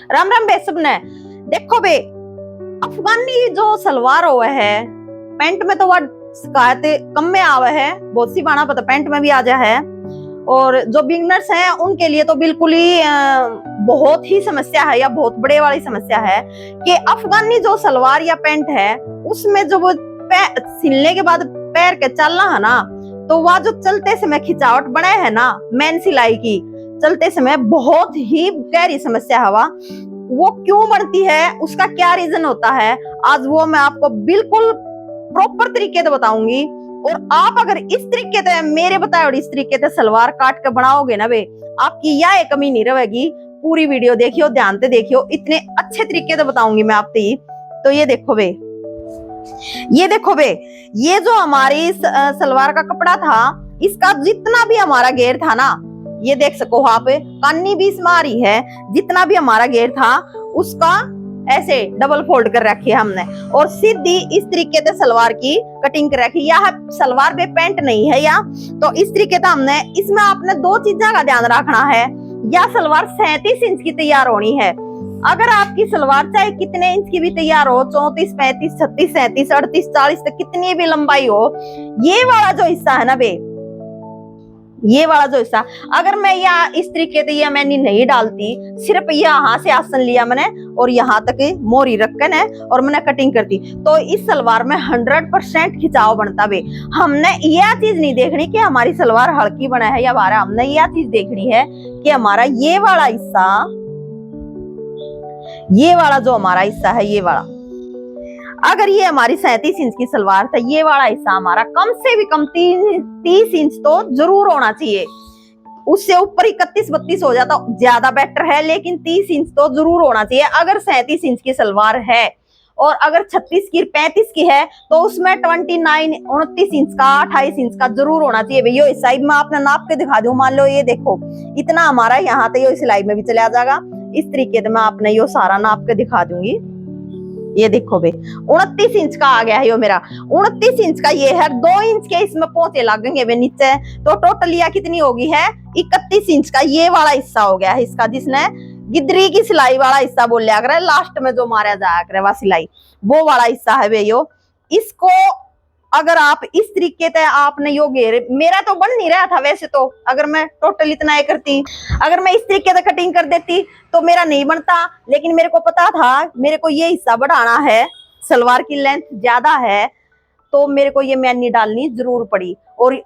राम राम बे सबने। देखो बे, अफगानी जो सलवार हुआ है पैंट में तो वह शिकायत कम में आवे है, बहुत सी बाना पता पैंट में भी आ जा है। और जो बिगनर्स हैं उनके लिए तो बिल्कुल ही बहुत ही समस्या है या बहुत बड़े वाली समस्या है कि अफगानी जो सलवार या पैंट है उसमें जो वो सिलने के बाद पैर के चलना है ना, तो वह जो चलते समय खिंचावट बने है ना मेन सिलाई की, चलते समय बहुत ही गहरी समस्या है वो क्यों बढ़ती है, उसका क्या रीजन होता है, आज वो मैं आपको बिल्कुल प्रॉपर तरीके से बताऊंगी। और आप अगर इस तरीके से मेरे बताए और इस तरीके से सलवार काट के बनाओगे ना बे, आपकी यह कमी नहीं रहेगी। पूरी वीडियो देखियो, ध्यान से देखियो, इतने अच्छे तरीके से बताऊंगी मैं आपसे। तो ये देखो बे, ये देखो बे, ये जो हमारी सलवार का कपड़ा था, इसका जितना भी हमारा घेर था ना, ये देख सको आप, कानी भी इसमें आ रही है, जितना भी हमारा घेर था उसका ऐसे डबल फोल्ड कर रखी है हमने और सीधी इस तरीके से सलवार की कटिंग कर रखी है। यह सलवार पे पैंट नहीं है या तो इस तरीके से हमने, इसमें आपने दो चीजों का ध्यान रखना है। यह सलवार 37 इंच की तैयार होनी है। अगर आपकी सलवार चाहे कितने इंच की भी तैयार हो, 34, 35, 36, 37, 38, 40 तक कितनी भी लंबाई हो, ये वाला जो हिस्सा है ना बे, ये वाला जो हिस्सा, अगर मैं यहाँ इस तरीके से यह मैंने नहीं डालती, सिर्फ यहाँ से आसन लिया मैंने और यहाँ तक मोरी रखकर है और मैंने कटिंग करती, तो इस सलवार में 100% खिंचाव बनता बे। हमने यह चीज नहीं देखनी कि हमारी सलवार हल्की बना है या भारा, हमने यह चीज देखनी है कि हमारा ये वाला हिस्सा, ये वाला जो हमारा हिस्सा है, ये वाला, अगर ये हमारी 37 इंच की सलवार था, ये वाला हिस्सा हमारा कम से भी कम 30 इंच तो जरूर होना चाहिए। उससे ऊपर 31-32 हो जाता ज्यादा बेटर है, लेकिन 30 इंच तो जरूर होना चाहिए अगर 37 इंच की सलवार है। और अगर 36 की 35 की है तो उसमें 29-29 इंच का 28 इंच का जरूर होना चाहिए भैया। इस साइड में आपने नाप के दिखा दूं, मान लो ये देखो इतना हमारा यहाँ तक, ये सिलाई में भी चला जाएगा। इस तरीके से मैं आपने यो सारा नाप के दिखा दूंगी। ये देखो बे, 29 इंच का आ गया है यो मेरा, 29 इंच का ये है, 2 इंच के इसमें पोंचे लगेंगे बे नीचे, तो टोटल यह कितनी होगी है 31 इंच का ये वाला हिस्सा हो गया है इसका, जिसने गिदरी की सिलाई वाला हिस्सा बोल लिया करे, लास्ट में जो मारा जाया करे वह सिलाई, वो वाला हिस्सा है बे यो। इसको अगर आप इस तरीके से आपने यो घेरे, मेरा तो बन नहीं रहा था वैसे तो, अगर मैं टोटल इतना ये करती, अगर मैं इस तरीके से कटिंग कर देती तो मेरा नहीं बनता, लेकिन मेरे को पता था मेरे को ये हिस्सा बढ़ाना है, सलवार की लेंथ ज्यादा है, तो मेरे को ये मैनी डालनी जरूर पड़ी। और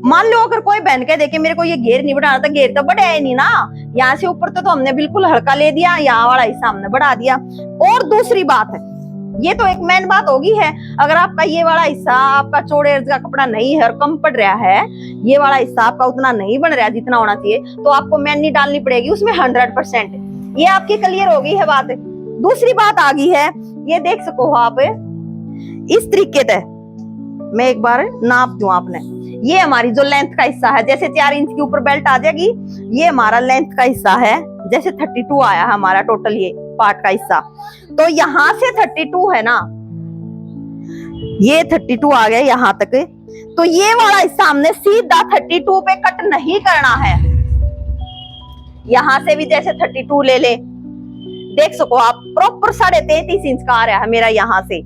मान लो अगर कोई बहन के देखे मेरे को ये घेर नहीं बढ़ाना था, घेर तो बढ़ाया ही नहीं ना, यहाँ से ऊपर तो हमने बिल्कुल हल्का ले दिया, यहाँ वाला हिस्सा हमने बढ़ा दिया। और दूसरी बात है, ये तो एक मेन बात होगी है, अगर आपका ये वाला हिस्सा आपका चौड़े अर्ज का कपड़ा नहीं है और कम पड़ रहा है, ये वाला हिस्सा आपका उतना नहीं बन रहा जितना होना चाहिए, तो आपको मैनी डालनी पड़ेगी उसमें 100%। ये आपकी क्लियर हो गई है बात। दूसरी बात आ गई है, ये देख सको आप इस तरीके से, मैं एक बार नाप दूं आपने, ये हमारी जो लेंथ का हिस्सा है, जैसे 4 इंच के ऊपर बेल्ट आ जाएगी, ये हमारा लेंथ का हिस्सा है, जैसे 32 आया है हमारा टोटल ये पार्ट का हिस्सा, तो यहाँ से 32 है ना, ये 32 आ गया यहाँ तक, तो ये वाला हिस्सा हमने सीधा 32 पे कट नहीं करना है। यहाँ से भी जैसे 32 ले ले, देख सको आप प्रॉपर 33.5 इंच का आ रहा है मेरा यहाँ से।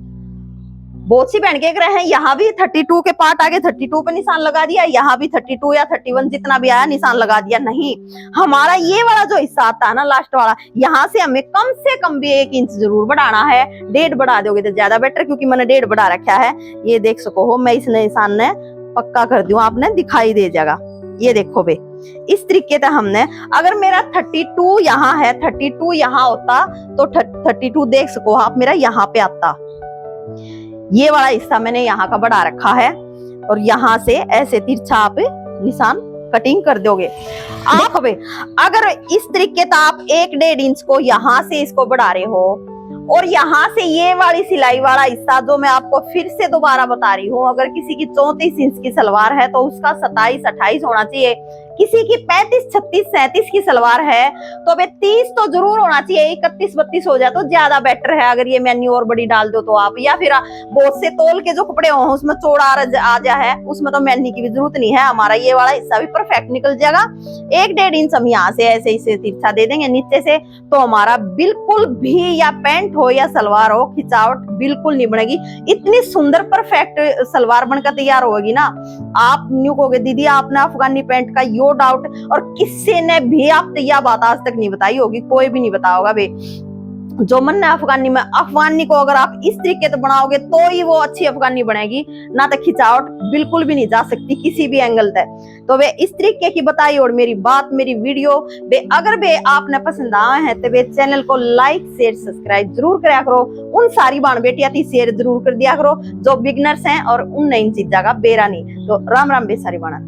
बहुत सी बहन के रहे हैं यहाँ भी 32 के पार्ट आगे 32 पे निशान लगा दिया, यहाँ भी 32 या 31 जितना भी आया निशान लगा दिया, नहीं, हमारा ये वाला जो हिस्सा आता है ना लास्ट वाला, यहाँ से हमें कम से कम भी 1 इंच जरूर बढ़ाना है। 1.5 बढ़ा दोगे तो ज्यादा बेटर, क्योंकि मैंने 1.5 बढ़ा रखा है। ये देख सको हो, मैं इस निशान ने पक्का कर दूं, आपने दिखाई दे जाएगा। ये देखो बे, इस तरीके से हमने, अगर मेरा 32 यहाँ है, 32 यहाँ होता तो 32 देख सको आप मेरा यहाँ पे आता, ये वाला हिस्सा मैंने यहाँ का बढ़ा रखा है और यहाँ से ऐसे तिरछा आप निशान कटिंग कर दोगे आप। अगर इस तरीके से आप 1-1.5 इंच को यहाँ से इसको बढ़ा रहे हो और यहाँ से ये वाली सिलाई वाला हिस्सा जो मैं आपको फिर से दोबारा बता रही हूँ, अगर किसी की 34 इंच की सलवार है तो उसका 27-28 होना चाहिए, किसी की 35, 36, 37 की सलवार है तो वे 30 तो जरूर होना चाहिए। 31, 32 हो जाए तो ज्यादा बेटर है। अगर ये मैन्यू और बड़ी डाल दो तो आप, या फिर बहुत से तोल के जो कपड़े हो उसमें चौड़ा आ जा है, उसमें तो मैन्यू की भी जरूरत नहीं है। हमारा ये वाला हिस्सा भी परफेक्ट निकल जाएगा। 1-1.5 इंच हम यहाँ से ऐसे इसे तिरछा दे देंगे नीचे से, तो हमारा बिल्कुल भी, या पैंट हो या सलवार हो, खिंचावट बिल्कुल नहीं बनेगी। इतनी सुंदर परफेक्ट सलवार बनकर तैयार होगी ना, आप न्यू कहोगे दीदी आपने अफगानी पैंट का यो डाउट, और किसी ने भी आप यह बात आज तक नहीं बताई होगी, कोई भी नहीं बताया होगा बे। जो मन है अफगानी में, अफगानी को अगर आप इस तरीके से बनाओगे तो ही वो अच्छी अफगानी बनेगी, ना तो खिंचावट बिल्कुल भी नहीं जा सकती किसी भी एंगल से। तो वे इस तरीके की बताई, और मेरी बात, मेरी वीडियो वे अगर वे आपने पसंद आए हैं तो वे चैनल को लाइक शेयर सब्सक्राइब जरूर करा करो। उन सारी बाण बेटिया थी शेयर जरूर कर दिया करो जो बिगनर्स हैं और उन नई चीजा का बेरा नहीं। तो राम राम बे सारी बाणा।